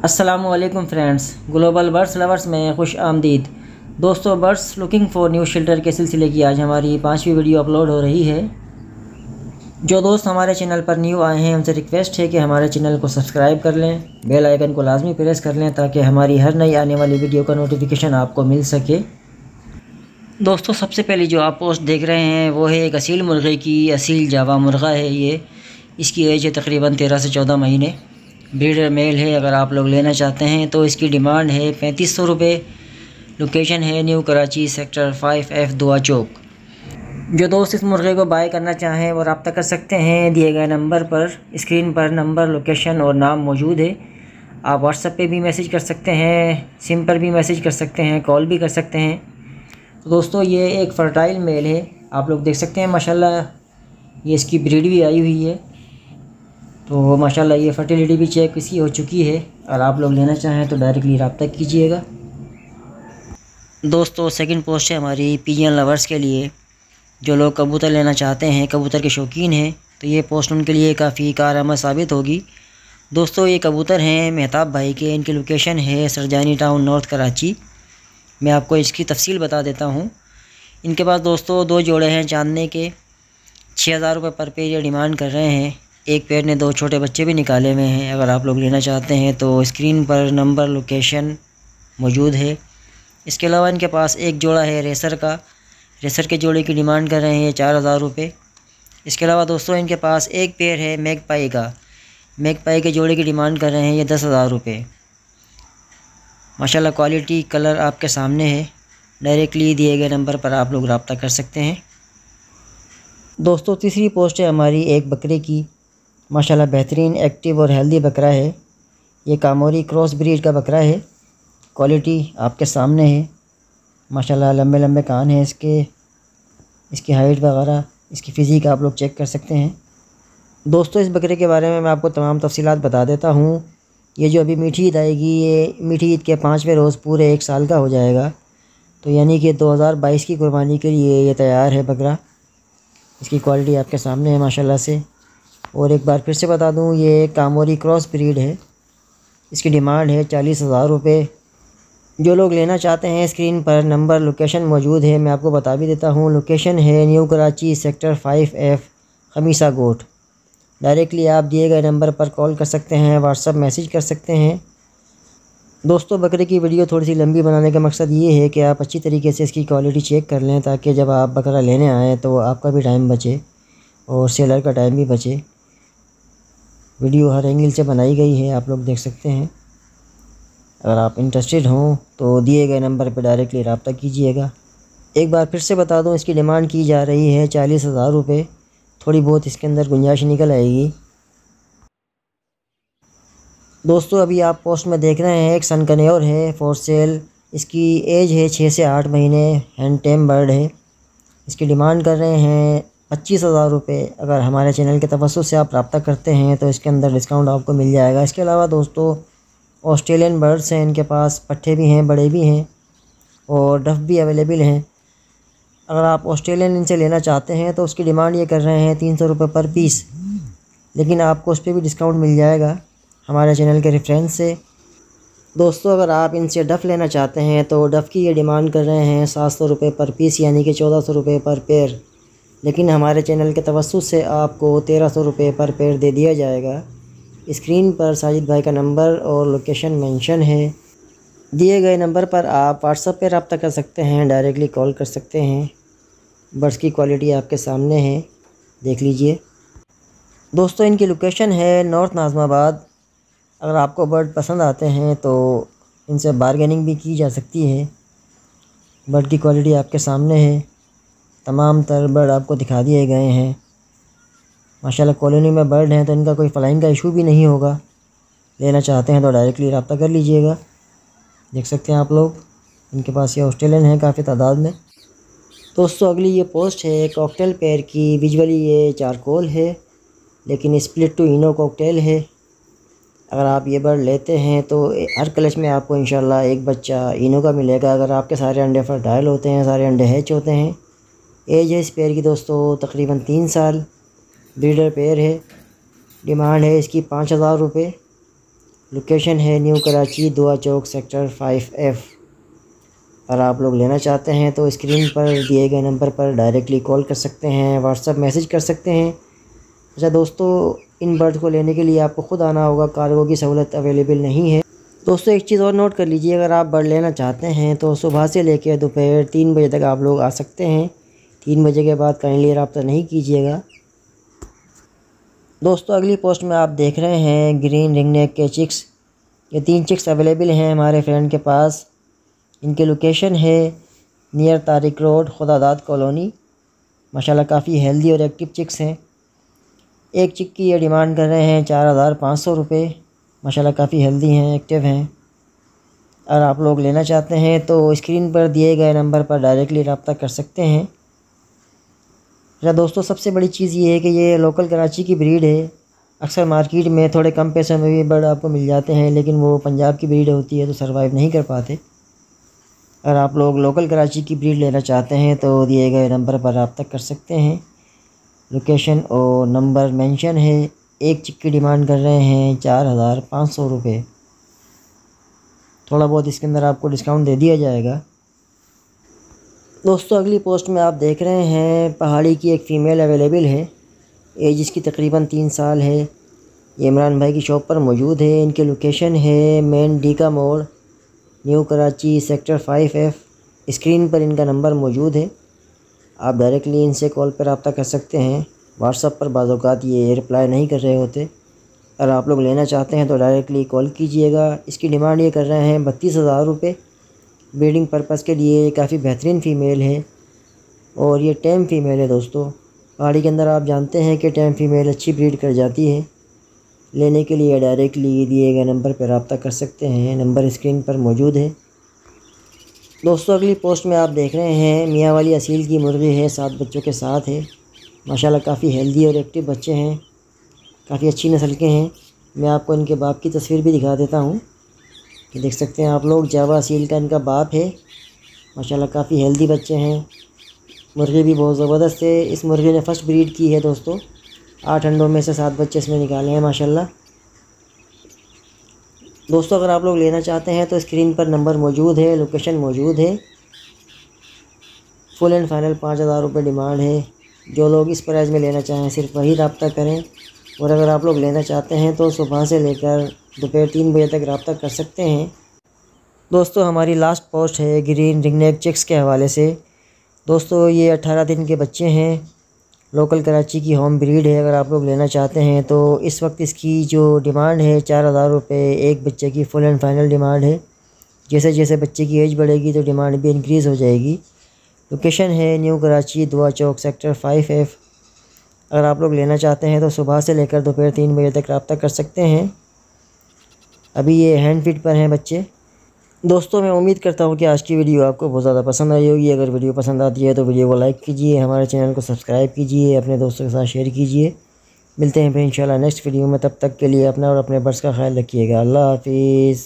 अस्सलामुअलैकुम friends, global birds lovers में खुश आमदीद। दोस्तों, birds looking for new shelter के सिलसिले की आज हमारी 5वीं वीडियो अपलोड हो रही है। जो दोस्त हमारे चैनल पर न्यू आए हैं उनसे रिक्वेस्ट है कि हमारे चैनल को सब्सक्राइब कर लें, बेल आइकन को लाजमी प्रेस कर लें ताकि हमारी हर नई आने वाली वीडियो का नोटिफिकेशन आपको मिल सके। दोस्तों, सबसे पहले जो आप पोस्ट देख रहे हैं वो है एक असील मुर्गे की। असील जावा मुर्गा है ये। इसकी एज है तकरीबन 13 से 14 महीने। ब्रीडर मेल है। अगर आप लोग लेना चाहते हैं तो इसकी डिमांड है 3500 रुपये। लोकेशन है न्यू कराची, सेक्टर 5F, दुआ चौक। जो दोस्त इस मुर्गे को बाय करना चाहें वो रब्ता कर सकते हैं दिए गए नंबर पर। स्क्रीन पर नंबर, लोकेशन और नाम मौजूद है। आप व्हाट्सएप पे भी मैसेज कर सकते हैं, सिम पर भी मैसेज कर सकते हैं, कॉल भी कर सकते हैं। तो दोस्तों, ये एक फर्टाइल मेल है। आप लोग देख सकते हैं माशाल्लाह ये इसकी ब्रीड भी आई हुई है। तो माशाल्लाह ये फर्टिलिटी भी चेक इसकी हो चुकी है। अगर आप लोग लेना चाहें तो डायरेक्टली रब्ता कीजिएगा। दोस्तों, सेकंड पोस्ट है हमारी पिजन लवर्स के लिए। जो लोग कबूतर लेना चाहते हैं, कबूतर के शौकीन हैं, तो ये पोस्ट उनके लिए काफ़ी कारआमद साबित होगी। दोस्तों, ये कबूतर हैं मेहताब भाई के। इनकी लोकेशन है सरजानी टाउन, नॉर्थ कराची। मैं आपको इसकी तफसील बता देता हूँ। इनके पास दोस्तों 2 जोड़े हैं चांदने के। 6000 रुपये पर पेयर ये डिमांड कर रहे हैं। एक पेयर ने 2 छोटे बच्चे भी निकाले हुए हैं। अगर आप लोग लेना चाहते हैं तो स्क्रीन पर नंबर, लोकेशन मौजूद है। इसके अलावा इनके पास एक जोड़ा है रेसर का। रेसर के जोड़े की डिमांड कर रहे हैं 4000 रुपये। इसके अलावा दोस्तों इनके पास एक पेयर है मैगपाई का। मैगपाई के जोड़े की डिमांड कर रहे हैं ये 10,000 रुपये। माशाल्लाह क्वालिटी, कलर आपके सामने है। डायरेक्टली दिए गए नंबर पर आप लोग रब्ता कर सकते हैं। दोस्तों, तीसरी पोस्ट है हमारी एक बकरे की। माशाल्लाह बेहतरीन, एक्टिव और हेल्दी बकरा है। ये कामोरी क्रॉस ब्रीड का बकरा है। क्वालिटी आपके सामने है। माशाल्लाह लंबे लंबे कान हैं इसके। इसकी हाइट वगैरह, इसकी फ़िज़ीक आप लोग चेक कर सकते हैं। दोस्तों, इस बकरे के बारे में मैं आपको तमाम तफसीलात बता देता हूँ। ये जो अभी मीठी ईद आएगी, ये मीठी ईद के 5वें रोज़ पूरे 1 साल का हो जाएगा। तो यानी कि 2022 की कुर्बानी के लिए ये तैयार है बकरा। इसकी क्वालिटी आपके सामने है माशाल्लाह से। और एक बार फिर से बता दूं, ये कामोरी क्रॉस ब्रीड है। इसकी डिमांड है 40,000 रुपये। जो लोग लेना चाहते हैं स्क्रीन पर नंबर, लोकेशन मौजूद है। मैं आपको बता भी देता हूं। लोकेशन है न्यू कराची, सेक्टर 5F, खमीसा गोट। डायरेक्टली आप दिए गए नंबर पर कॉल कर सकते हैं, व्हाट्सअप मैसेज कर सकते हैं। दोस्तों, बकरे की वीडियो थोड़ी सी लंबी बनाने का मकसद ये है कि आप अच्छी तरीके से इसकी क्वालिटी चेक कर लें ताकि जब आप बकरा लेने आएँ तो आपका भी टाइम बचे और सेलर का टाइम भी बचे। वीडियो हर एंगल से बनाई गई है, आप लोग देख सकते हैं। अगर आप इंटरेस्टेड हों तो दिए गए नंबर पर डायरेक्टली रब्ता कीजिएगा। एक बार फिर से बता दूं, इसकी डिमांड की जा रही है 40,000 रुपये। थोड़ी बहुत इसके अंदर गुंजाइश निकल आएगी। दोस्तों, अभी आप पोस्ट में देख रहे हैं एक सनकन्योर है फॉर सेल। इसकी एज है 6 से 8 महीने। हैंड टेम बर्ड है। इसकी डिमांड कर रहे हैं 25,000 रुपये। अगर हमारे चैनल के तवज्जुह से आप रब्ता करते हैं तो इसके अंदर डिस्काउंट आपको मिल जाएगा। इसके अलावा दोस्तों ऑस्ट्रेलियन बर्ड्स हैं इनके पास। पट्ठे भी हैं, बड़े भी हैं और डफ भी अवेलेबल हैं। अगर आप ऑस्ट्रेलियन इनसे लेना चाहते हैं तो उसकी डिमांड ये कर रहे हैं 300 रुपये पर पीस। लेकिन आपको उस पर भी डिस्काउंट मिल जाएगा हमारे चैनल के रेफरेंस से। दोस्तों, अगर आप इनसे डफ़ लेना चाहते हैं तो डफ़ की ये डिमांड कर रहे हैं 700 रुपये पर पीस, यानी कि 1400 रुपये पर पेयर। लेकिन हमारे चैनल के तवज्जुह से आपको 1300 रुपये पर पेयर दे दिया जाएगा। स्क्रीन पर साजिद भाई का नंबर और लोकेशन मेंशन है। दिए गए नंबर पर आप व्हाट्सएप पे रब्ता कर सकते हैं, डायरेक्टली कॉल कर सकते हैं। बर्ड्स की क्वालिटी आपके सामने है, देख लीजिए। दोस्तों, इनकी लोकेशन है नॉर्थ नाज़माबाद। अगर आपको बर्ड पसंद आते हैं तो इनसे बारगेनिंग भी की जा सकती है। बर्ड की क्वालिटी आपके सामने है। तमाम तर बर्ड आपको दिखा दिए गए हैं। माशाल्लाह कॉलोनी में बर्ड हैं तो इनका कोई फ्लाइंग का इशू भी नहीं होगा। लेना चाहते हैं तो डायरेक्टली रब्ता कर लीजिएगा। देख सकते हैं आप लोग, इनके पास ये ऑस्ट्रेलियन है काफ़ी तादाद में। दोस्तों, अगली ये पोस्ट है कॉकटेल पेयर की। विजुअली ये चारकोल है लेकिन स्प्लिट टू इनो कॉकटेल है। अगर आप ये बर्ड लेते हैं तो हर क्लच में आपको इंशाल्लाह एक बच्चा इनो का मिलेगा। अगर आपके सारे अंडे फर्टाइल होते हैं, सारे अंडे हैच होते हैं। एज है इस पेयर की दोस्तों तकरीबन 3 साल। ब्रीडर पेयर है। डिमांड है इसकी 5,000 रुपये। लोकेशन है न्यू कराची, दुआ चौक, सेक्टर 5F। और आप लोग लेना चाहते हैं तो स्क्रीन पर दिए गए नंबर पर डायरेक्टली कॉल कर सकते हैं, व्हाट्सएप मैसेज कर सकते हैं। अच्छा दोस्तों, इन बर्ड को लेने के लिए आपको ख़ुद आना होगा, कार्गो की सहूलत अवेलेबल नहीं है। दोस्तों एक चीज़ और नोट कर लीजिए, अगर आप बर्ड लेना चाहते हैं तो सुबह से लेकर दोपहर 3 बजे तक आप लोग आ सकते हैं। 3 बजे के बाद काइंडली रब्ता नहीं कीजिएगा। दोस्तों अगली पोस्ट में आप देख रहे हैं ग्रीन रिंगनेक के चिक्स। ये 3 चिक्स अवेलेबल हैं हमारे फ्रेंड के पास। इनकी लोकेशन है नियर तारिक रोड, खुदादाद कॉलोनी। माशाल्लाह काफ़ी हेल्दी और एक्टिव चिक्स हैं। एक चिक की ये डिमांड कर रहे हैं 4500 रुपये। माशाल्लाह काफ़ी हेल्दी हैं, एक्टिव हैं। और आप लोग लेना चाहते हैं तो स्क्रीन पर दिए गए नंबर पर डायरेक्टली रब्ता कर सकते हैं। अच्छा दोस्तों, सबसे बड़ी चीज़ ये है कि ये लोकल कराची की ब्रीड है। अक्सर मार्केट में थोड़े कम पैसों में भी बर्ड आपको मिल जाते हैं, लेकिन वो पंजाब की ब्रीड होती है तो सर्वाइव नहीं कर पाते। अगर आप लोग लोकल कराची की ब्रीड लेना चाहते हैं तो दिए गए नंबर पर रब्ता कर सकते हैं। लोकेशन और नंबर मेंशन है। एक चिक की डिमांड कर रहे हैं 4500 रुपये। थोड़ा बहुत इसके अंदर आपको डिस्काउंट दे दिया जाएगा। दोस्तों अगली पोस्ट में आप देख रहे हैं पहाड़ी की एक फ़ीमेल अवेलेबल है। एज इसकी तकरीबन 3 साल है। ये इमरान भाई की शॉप पर मौजूद है। इनकी लोकेशन है मेन डीका मोड़, new Karachi, sector 5F। Screen पर इनका नंबर मौजूद है। आप डायरेक्टली इनसे कॉल पर रब्ता कर सकते हैं। व्हाट्सएप पर बाज़ औक़ात ये रिप्लाई नहीं कर रहे होते। अगर आप लोग लेना चाहते हैं तो डायरेक्टली कॉल कीजिएगा। इसकी डिमांड ये कर रहे हैं 32,000 रुपये। ब्रीडिंग पर्पज़ के लिए काफ़ी बेहतरीन फ़ीमेल है और ये टेम फ़ीमेल है। दोस्तों पहाड़ी के अंदर आप जानते हैं कि टेम फ़ीमेल अच्छी ब्रीड कर जाती है। लेने के लिए डायरेक्टली दिए गए नंबर पर रब्ता कर सकते हैं। नंबर स्क्रीन पर मौजूद है। दोस्तों अगली पोस्ट में आप देख रहे हैं मियाँ वाली असील की मुर्गी है, 7 बच्चों के साथ है। माशाल्लाह काफ़ी हेल्दी और एक्टिव बच्चे हैं, काफ़ी अच्छी नस्ल के हैं। मैं आपको इनके बाप की तस्वीर भी दिखा देता हूँ कि देख सकते हैं आप लोग। जावा असील का इनका बाप है। माशाल्लाह काफ़ी हेल्दी बच्चे हैं। मुर्गी भी बहुत ज़बरदस्त है। इस मुर्गी ने फ़र्स्ट ब्रीड की है दोस्तों। 8 अंडों में से 7 बच्चे इसमें निकाले हैं माशाल्लाह। दोस्तों अगर आप लोग लेना चाहते हैं तो स्क्रीन पर नंबर मौजूद है, लोकेशन मौजूद है। फुल एंड फाइनल 5000 रुपये डिमांड है। जो लोग इस प्राइस में लेना चाहें सिर्फ वही रब्ता करें। और अगर आप लोग लेना चाहते हैं तो सुबह से लेकर दोपहर 3 बजे तक रब्ता कर सकते हैं। दोस्तों हमारी लास्ट पोस्ट है ग्रीन रिंगनेक चिक्स के हवाले से। दोस्तों ये 18 दिन के बच्चे हैं। लोकल कराची की होम ब्रीड है। अगर आप लोग लेना चाहते हैं तो इस वक्त इसकी जो डिमांड है 4000 रुपये एक बच्चे की फुल एंड फाइनल डिमांड है। जैसे जैसे बच्चे की एज बढ़ेगी तो डिमांड भी इंक्रीज़ हो जाएगी। लोकेशन है न्यू कराची, दुआ चौक, सेक्टर 5F। अगर आप लोग लेना चाहते हैं तो सुबह से लेकर दोपहर 3 बजे तक रब्ता कर सकते हैं। अभी ये हैंड फीड पर हैं बच्चे। दोस्तों मैं उम्मीद करता हूँ कि आज की वीडियो आपको बहुत ज़्यादा पसंद आई होगी। अगर वीडियो पसंद आती है तो वीडियो को लाइक कीजिए, हमारे चैनल को सब्सक्राइब कीजिए, अपने दोस्तों के साथ शेयर कीजिए। मिलते हैं फिर इंशाल्लाह नेक्स्ट वीडियो में। तब तक के लिए अपना और अपने बर्ड्स का ख्याल रखिएगा। अल्लाह हाफिज़।